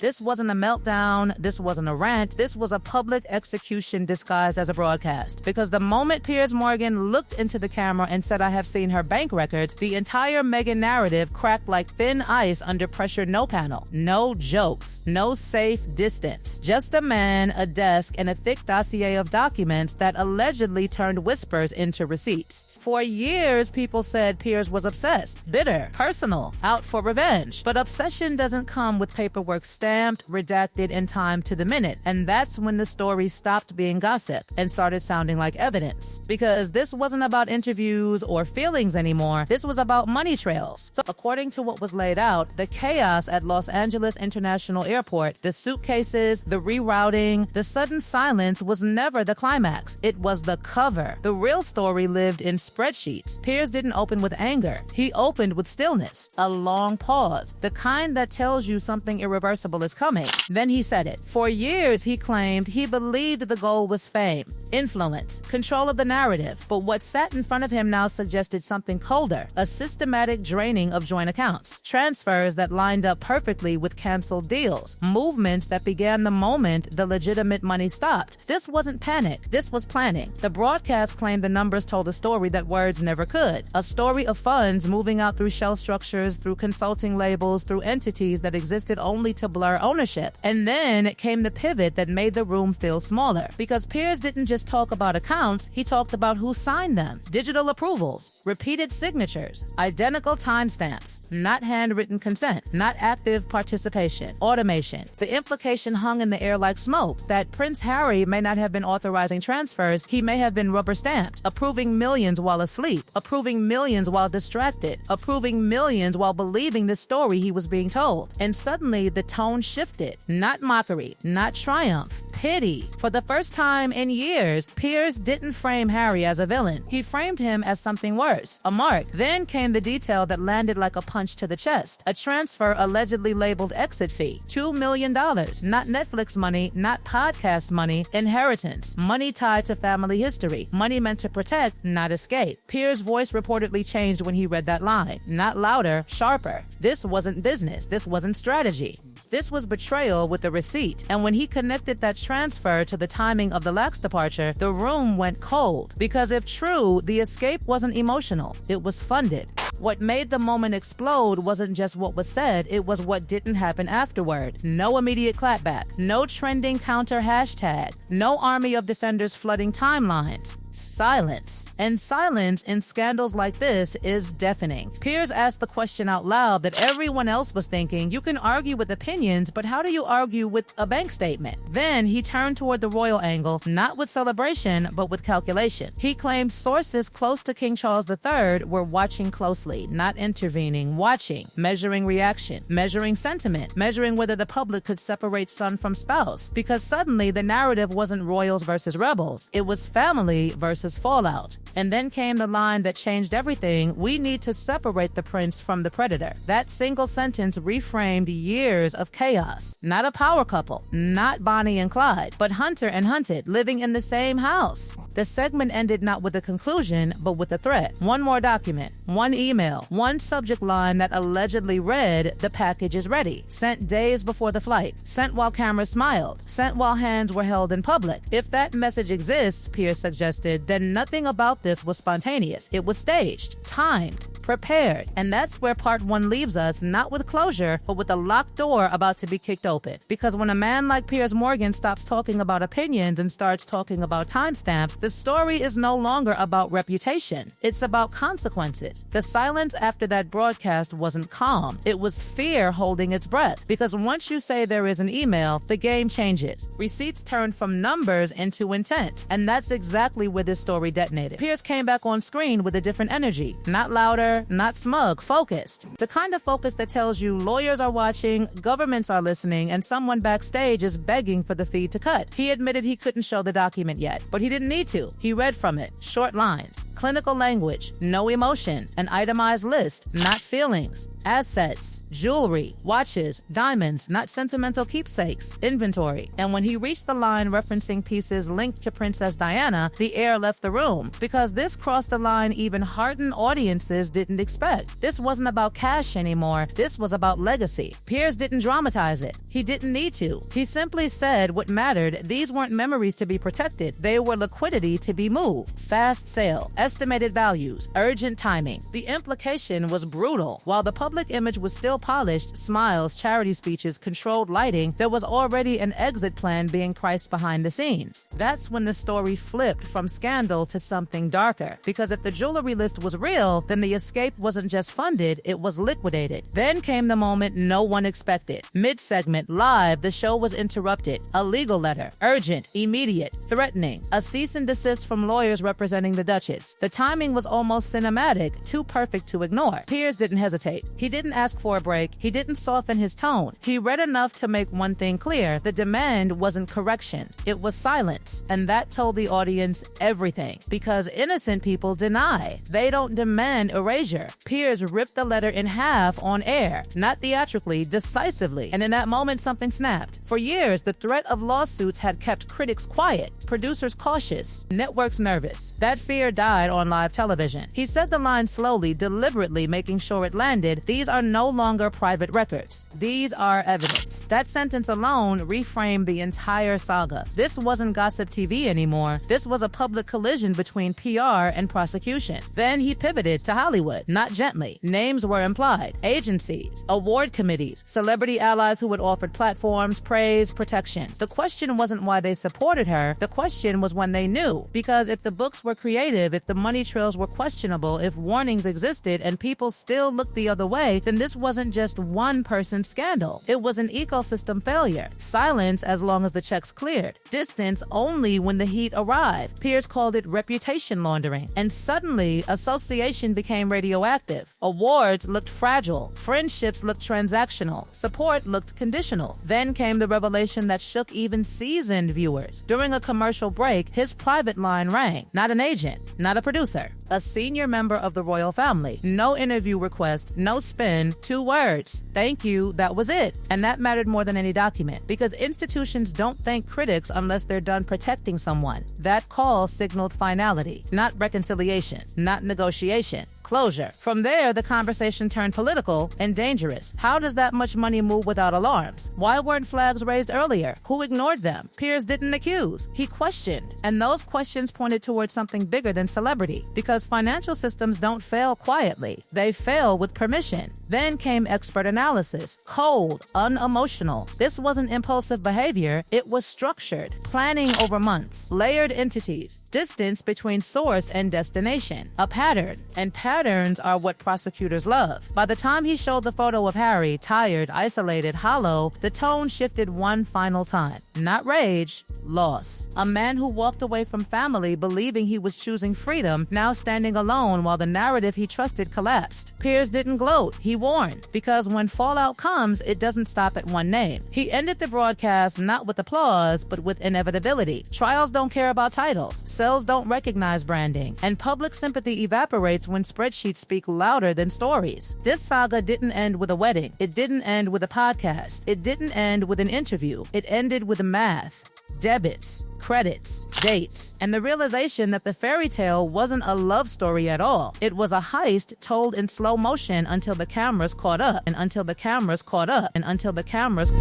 This wasn't a meltdown. This wasn't a rant. This was a public execution disguised as a broadcast. Because the moment Piers Morgan looked into the camera and said, "I have seen her bank records," the entire Meghan narrative cracked like thin ice under pressure. No panel, no jokes, no safe distance. Just a man, a desk, and a thick dossier of documents that allegedly turned whispers into receipts. For years, people said Piers was obsessed, bitter, personal, out for revenge. But obsession doesn't come with paperwork stamped, redacted, and timed to the minute. And that's when the story stopped being gossip and started sounding like evidence. Because this wasn't about interviews or feelings anymore. This was about money trails. So according to what was laid out, the chaos at Los Angeles International Airport, the suitcases, the rerouting, the sudden silence was never the climax. It was the cover. The real story lived in spreadsheets. Piers didn't open with anger. He opened with stillness, a long pause, the kind that tells you something irreversible is coming. Then he said it. For years, he claimed he believed the goal was fame, influence, control of the narrative. But what sat in front of him now suggested something colder, a systematic draining of joint accounts, transfers that lined up perfectly with canceled deals, movements that began the moment the legitimate money stopped. This wasn't panic. This was planning. The broadcast claimed the numbers told a story that words never could, a story of funds moving out through shell structures, through consulting labels, through entities that existed only to blur ownership. And then came the pivot that made the room feel smaller. Because Piers didn't just talk about accounts, he talked about who signed them, digital approvals, repeated signatures, identical timestamps, not handwritten consent, not active participation, automation. The implication hung in the air like smoke that Prince Harry may not have been authorizing transfers, he may have been rubber stamped, approving millions while asleep, approving millions while distracted, approving millions while believing the story he was being told. And suddenly the tone shifted. Not mockery, not triumph, pity. For the first time in years, Piers didn't frame Harry as a villain. He framed him as something worse, a mark. Then came the detail that landed like a punch to the chest. A transfer allegedly labeled exit fee, $2 million. Not Netflix money, not podcast money, inheritance, money tied to family history, money meant to protect, not escape. Piers' voice reportedly changed when he read that line. Not louder, sharper. This wasn't business. This wasn't strategy. This was betrayal with a receipt. And when he connected that transfer to the timing of the LAX departure, the room went cold. Because if true, the escape wasn't emotional. It was funded. What made the moment explode wasn't just what was said, it was what didn't happen afterward. No immediate clapback, no trending counter hashtag, no army of defenders flooding timelines. Silence. And silence in scandals like this is deafening. Piers asked the question out loud that everyone else was thinking. You can argue with opinions, but how do you argue with a bank statement? Then he turned toward the royal angle, not with celebration, but with calculation. He claimed sources close to King Charles III were watching closely, not intervening, watching, measuring reaction, measuring sentiment, measuring whether the public could separate son from spouse. Because suddenly the narrative wasn't royals versus rebels. It was family versus fallout. And then came the line that changed everything. We need to separate the prince from the predator. That single sentence reframed years of chaos. Not a power couple, not Bonnie and Clyde, but Hunter and Hunted living in the same house. The segment ended not with a conclusion, but with a threat. One more document, one email, one subject line that allegedly read, "The package is ready." Sent days before the flight, sent while cameras smiled, sent while hands were held in public. If that message exists, Piers suggested, then nothing about this was spontaneous. It was staged, timed, prepared. And that's where part one leaves us, not with closure, but with a locked door about to be kicked open. Because when a man like Piers Morgan stops talking about opinions and starts talking about timestamps, the story is no longer about reputation. It's about consequences. The silence after that broadcast wasn't calm. It was fear holding its breath. Because once you say there is an email, the game changes. Receipts turn from numbers into intent. And that's exactly where this story detonated. Piers came back on screen with a different energy. Not louder, not smug, focused. The kind of focus that tells you lawyers are watching, governments are listening, and someone backstage is begging for the feed to cut. He admitted he couldn't show the document yet, but he didn't need to. He read from it. Short lines, clinical language, no emotion, an itemized list, not feelings. Assets, jewelry, watches, diamonds, not sentimental keepsakes, inventory. And when he reached the line referencing pieces linked to Princess Diana, the air left the room. Because this crossed the line even hardened audiences didn't didn't expect. This wasn't about cash anymore. This was about legacy. Piers didn't dramatize it. He didn't need to. He simply said what mattered. These weren't memories to be protected. They were liquidity to be moved. Fast sale, estimated values, urgent timing. The implication was brutal. While the public image was still polished, smiles, charity speeches, controlled lighting, there was already an exit plan being priced behind the scenes. That's when the story flipped from scandal to something darker. Because if the jewelry list was real, then the escape wasn't just funded, it was liquidated. Then came the moment no one expected. Mid-segment, live, the show was interrupted. A legal letter. Urgent, immediate, threatening. A cease and desist from lawyers representing the Duchess. The timing was almost cinematic, too perfect to ignore. Piers didn't hesitate. He didn't ask for a break. He didn't soften his tone. He read enough to make one thing clear. The demand wasn't correction. It was silence. And that told the audience everything. Because innocent people deny. They don't demand erasure. Piers ripped the letter in half on air. Not theatrically, decisively. And in that moment, something snapped. For years, the threat of lawsuits had kept critics quiet, producers cautious, networks nervous. That fear died on live television. He said the line slowly, deliberately, making sure it landed. These are no longer private records. These are evidence. That sentence alone reframed the entire saga. This wasn't gossip TV anymore. This was a public collision between PR and prosecution. Then he pivoted to Hollywood, not gently. Names were implied. Agencies, award committees, celebrity allies who had offered platforms, praise, protection. The question wasn't why they supported her. The question was when they knew. Because if the books were creative, if the money trails were questionable, if warnings existed and people still looked the other way, then this wasn't just one person's scandal. It was an ecosystem failure. Silence as long as the checks cleared. Distance only when the heat arrived. Piers called it reputation laundering. And suddenly, association became radioactive. Awards looked fragile. Friendships looked transactional. Support looked conditional. Then came the revelation that shook even seasoned viewers. During a commercial break, his private line rang. Not an agent, not a producer. A senior member of the royal family. No interview request, no spin, 2 words. Thank you, that was it. And that mattered more than any document. Because institutions don't thank critics unless they're done protecting someone. That call signaled finality, not reconciliation, not negotiation. Closure. From there, the conversation turned political and dangerous. How does that much money move without alarms? Why weren't flags raised earlier? Who ignored them? Piers didn't accuse. He questioned. And those questions pointed towards something bigger than celebrity. Because financial systems don't fail quietly. They fail with permission. Then came expert analysis. Cold, unemotional. This wasn't impulsive behavior. It was structured. Planning over months. Layered entities. Distance between source and destination. A pattern. And patterns are what prosecutors love. By the time he showed the photo of Harry, tired, isolated, hollow, the tone shifted one final time. Not rage, loss. A man who walked away from family believing he was choosing freedom, now standing alone while the narrative he trusted collapsed. Piers didn't gloat, he warned. Because when fallout comes, it doesn't stop at one name. He ended the broadcast not with applause, but with inevitability. Trials don't care about titles. Cells don't recognize branding. And public sympathy evaporates when spreadsheets speak louder than stories. This saga didn't end with a wedding. It didn't end with a podcast. It didn't end with an interview. It ended with math, debits, credits, dates, and the realization that the fairy tale wasn't a love story at all. It was a heist told in slow motion until the cameras caught up, and until the cameras caught up, and until the cameras...